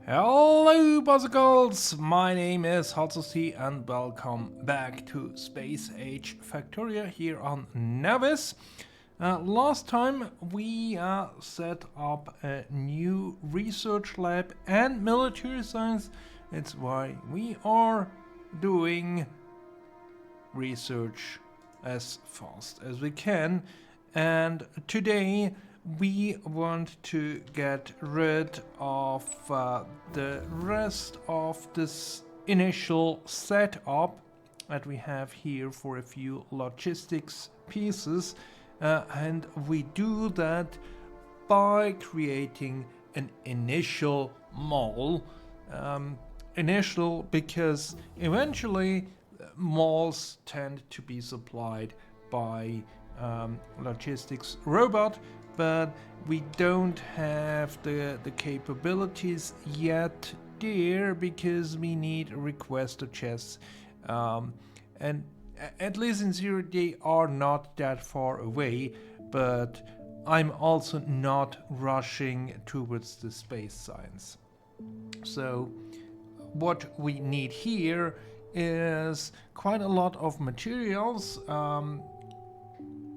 Hello, Buzzicles! My name is Hotsusi and welcome back to Space Age Factorio here on Nauvis. Last time we set up a new research lab and military science. It's why we are doing research as fast as we can. And today we want to get rid of the rest of this initial setup that we have here for a few logistics pieces, and we do that by creating an initial mall. Initial because eventually malls tend to be supplied by logistics robot, but we don't have the capabilities yet there because we need requester chests, and at least in zero they are not that far away, but I'm also not rushing towards the space science. So what we need here is quite a lot of materials,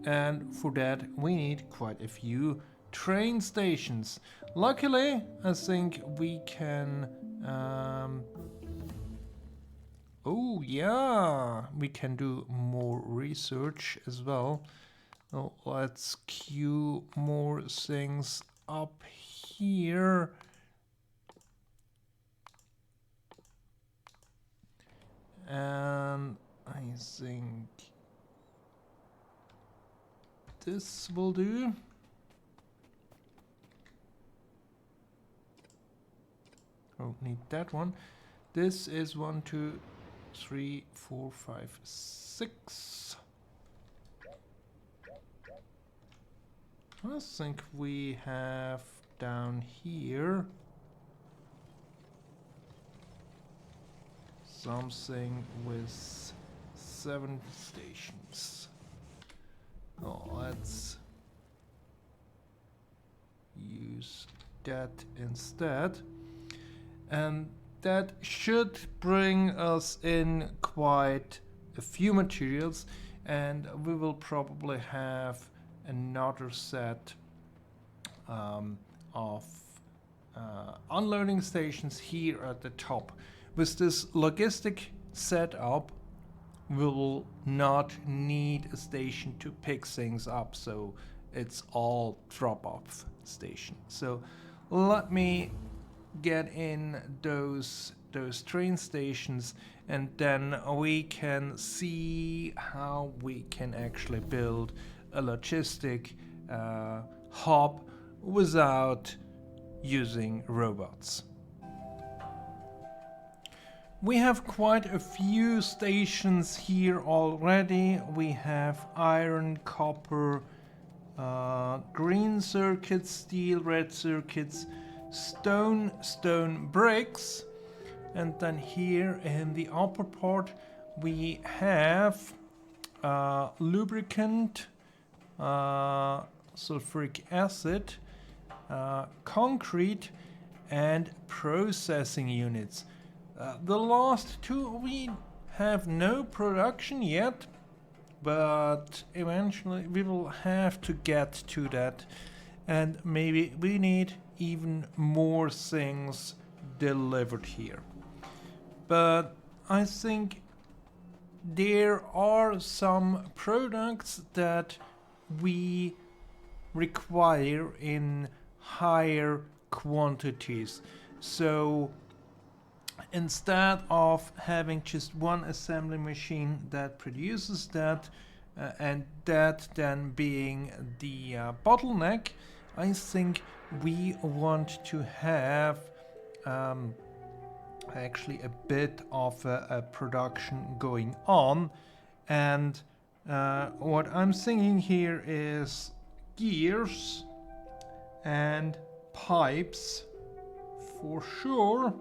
and for that we need quite a few train stations. Luckily, I think we can oh yeah, we can do more research as well. So let's queue more things up here. And I think this will do. Don't need that one. This is 1, 2, 3, 4, 5, 6. I think we have down here something with 7 stations. Oh, let's use that instead. And that should bring us in quite a few materials, and we will probably have another set of unloading stations here at the top. With this logistic setup, we will not need a station to pick things up, so it's all drop-off station. So let me get in those train stations, and then we can see how we can actually build a logistic hub without using robots. We have quite a few stations here already. We have iron, copper, green circuits, steel, red circuits, stone bricks, and then here in the upper part we have lubricant, sulfuric acid, concrete, and processing units. The last two we have no production yet, but eventually we will have to get to that, and maybe we need even more things delivered here. But I think there are some products that we require in higher quantities. So instead of having just one assembly machine that produces that, and that then being the bottleneck, I think we want to have actually a bit of a production going on. And what I'm thinking here is gears and pipes for sure.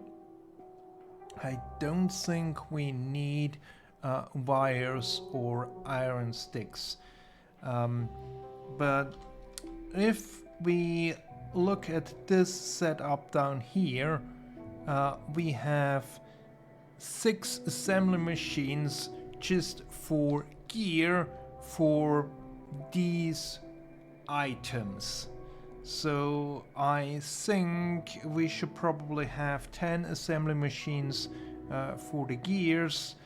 I don't think we need wires or iron sticks, but if we look at this setup down here, we have 6 assembly machines just for gear for these items. So I think we should probably have 10 assembly machines for the gears,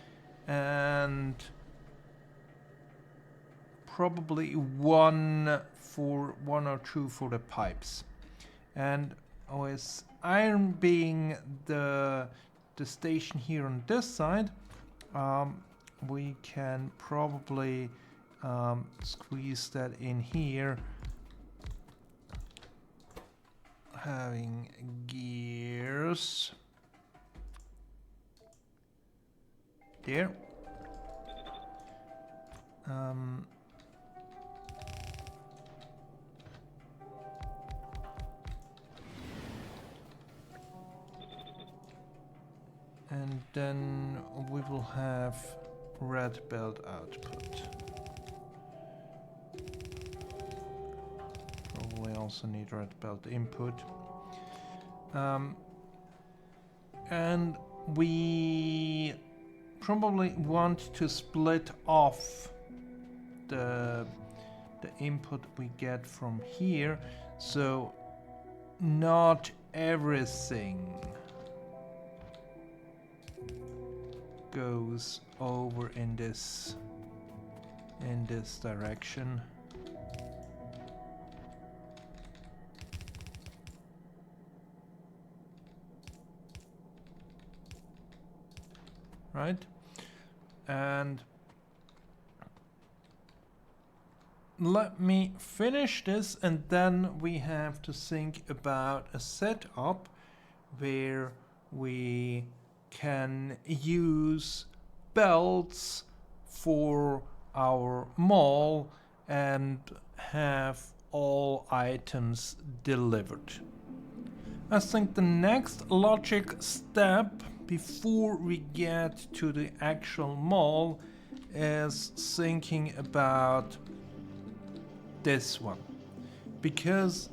and probably one or two for the pipes. And with iron being the station here on this side, we can probably squeeze that in here, having gears there. And then we will have red belt output. Probably also need red belt input. And we probably want to split off the input we get from here, so not everything goes over in this direction. Right? And let me finish this, and then we have to think about a setup where we can use belts for our mall and have all items delivered. I think the next logic step before we get to the actual mall is thinking about this one, because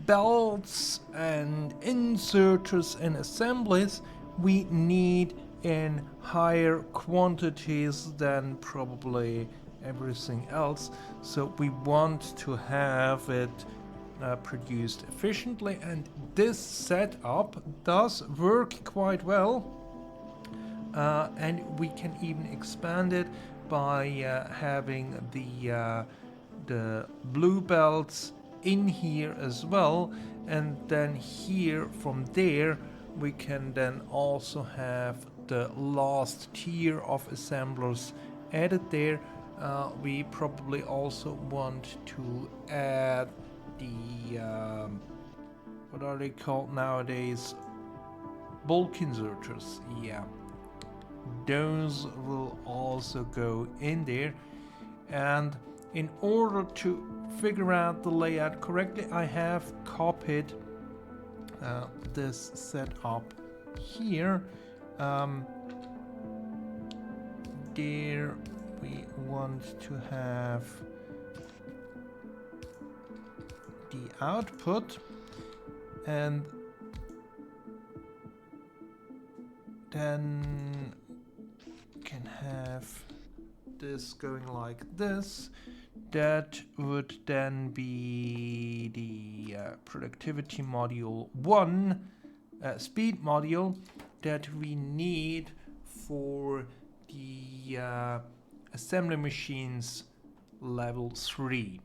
belts and inserters and assemblies we need in higher quantities than probably everything else, so we want to have it produced efficiently, and this setup does work quite well, and we can even expand it by having the blue belts in here as well, and then here from there we can then also have the last tier of assemblers added there. We probably also want to add the what are they called nowadays? Bulk inserters. Yeah, those will also go in there. And in order to figure out the layout correctly, I have copied this setup here. There we want to have the output, and then can have this going like this. That would then be the productivity module 1 speed module that we need for the assembly machines level 3.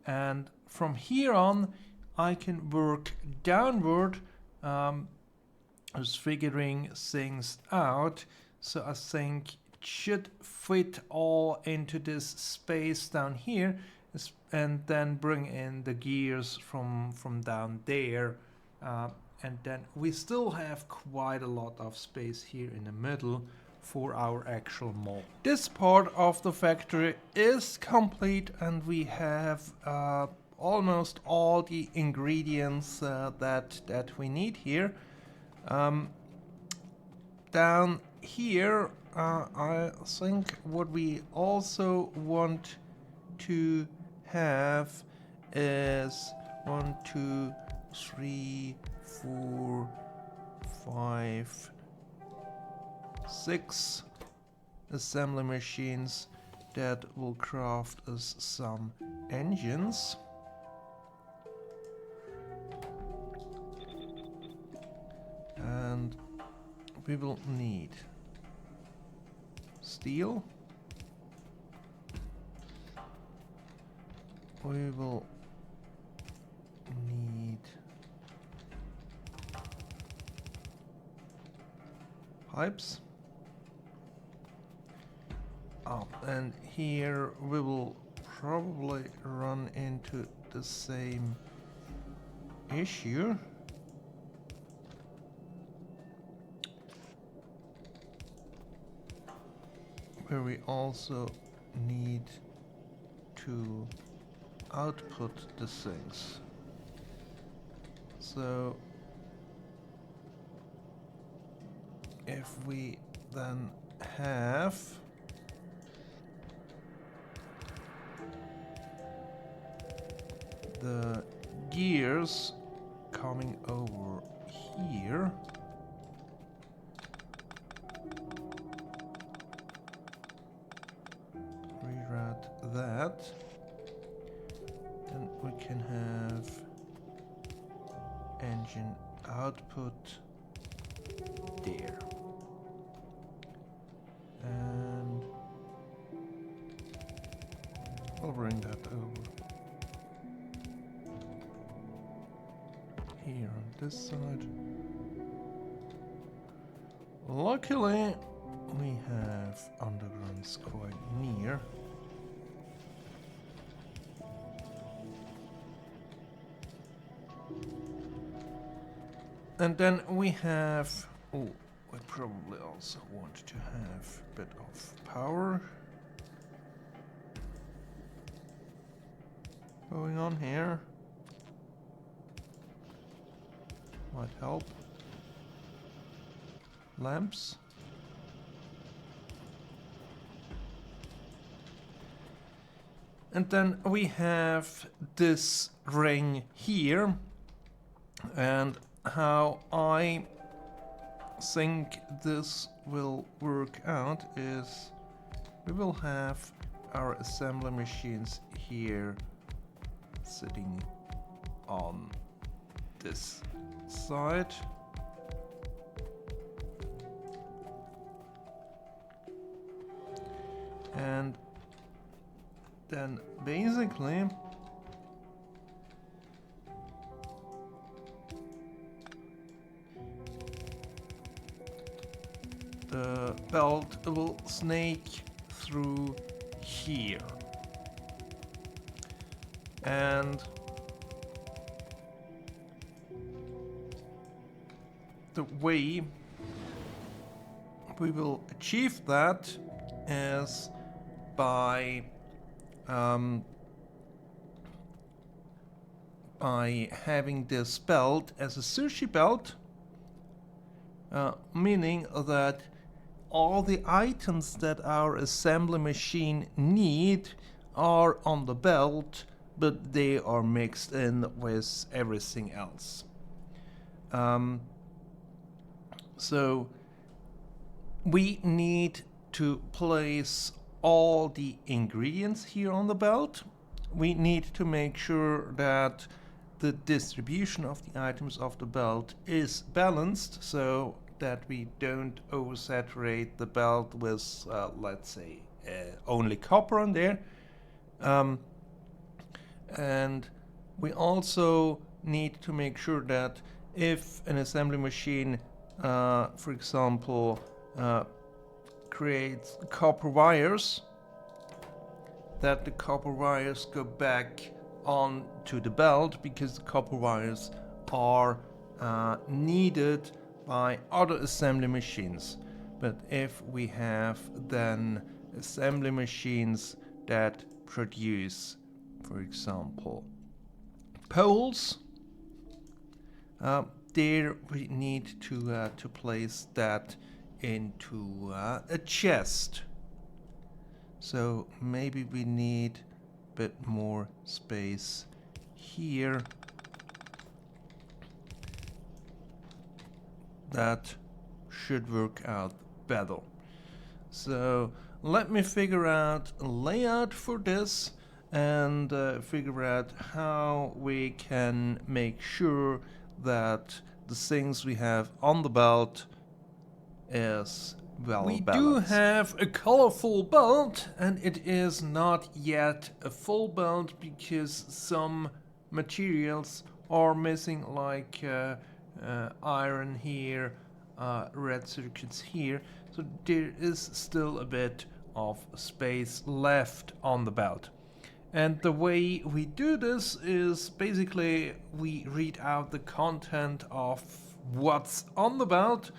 And from here on I can work downward as figuring things out. So I think it should fit all into this space down here, and then bring in the gears from down there, and then we still have quite a lot of space here in the middle for our actual mall. This part of the factory is complete, and we have almost all the ingredients that we need here. Down here, I think what we also want to have is 1, 2, 3, 4, 5, 6 assembly machines that will craft us some engines. And we will need steel. We will need pipes. And here we will probably run into the same issue. Where we also need to output the things. So if we then have the gears coming over here, rewrite that, and we can have engine output there. And I'll bring that over here on this side. Luckily, we have undergrounds quite near. And then we have, oh, we probably also want to have a bit of power going on here. Might help. Lamps. And then we have this ring here, and how I think this will work out is we will have our assembly machines here sitting on this side. And then basically the belt will snake through here. And the way we will achieve that is by having this belt as a sushi belt, meaning that all the items that our assembly machine need are on the belt, but they are mixed in with everything else. So we need to place all the ingredients here on the belt. We need to make sure that the distribution of the items of the belt is balanced so that we don't oversaturate the belt with, let's say, only copper on there. And we also need to make sure that if an assembly machine, for example, creates copper wires, that the copper wires go back on to the belt, because the copper wires are needed by other assembly machines. But if we have then assembly machines that produce, for example, poles, there we need to place that into a chest. So maybe we need a bit more space here that should work out better. So let me figure out a layout for this and figure out how we can make sure that the things we have on the belt is well balanced. We do have a colorful belt, and it is not yet a full belt because some materials are missing, like iron here, red circuits here, so there is still a bit of space left on the belt. And the way we do this is basically we read out the content of what's on the belt,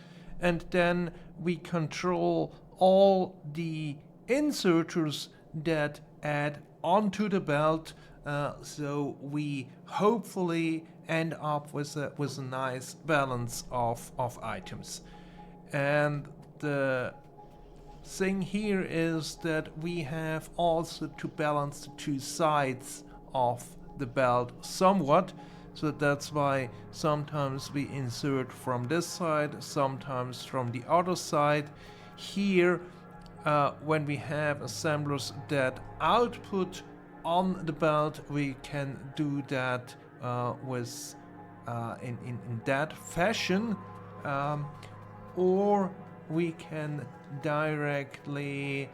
and then we control all the inserters that add onto the belt, so we hopefully end up with a nice balance of items. And the thing here is that we have also to balance the two sides of the belt somewhat. So that's why sometimes we insert from this side, sometimes from the other side. Here, when we have assemblers that output on the belt, we can do that with in that fashion, or we can directly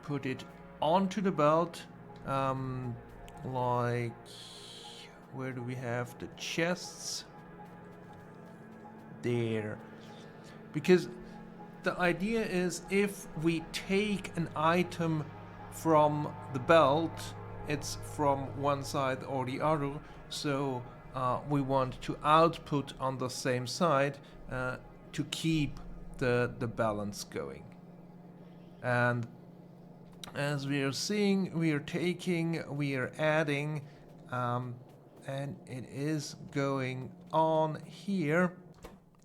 put it onto the belt, like where do we have the chests? There. Because the idea is if we take an item from the belt, it's from one side or the other, so we want to output on the same side to keep the balance going. And as we are seeing, we are taking, we are adding, and it is going on here.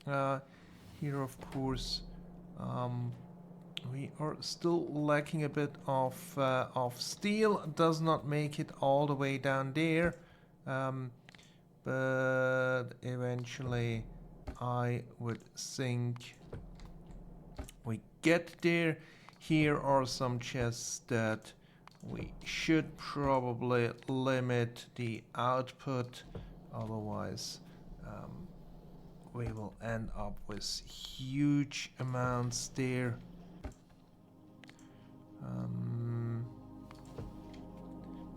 Here, of course, we are still lacking a bit of steel. It does not make it all the way down there, but eventually I would think we get there. Here are some chests that we should probably limit the output, otherwise we will end up with huge amounts there.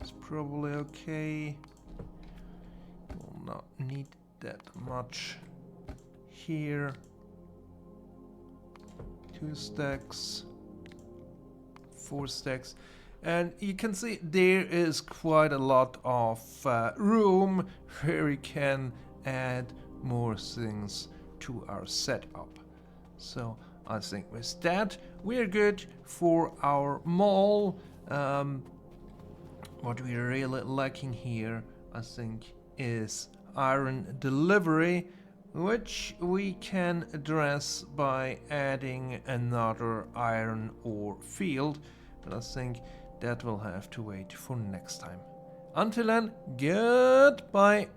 It's probably okay. We'll not need that much here. 2 stacks, 4 stacks, and you can see there is quite a lot of room where we can add more things to our setup. So I think with that we're good for our mall. What we're really lacking here, I think, is iron delivery, which we can address by adding another iron ore field, but I think that will have to wait for next time. Until then, goodbye.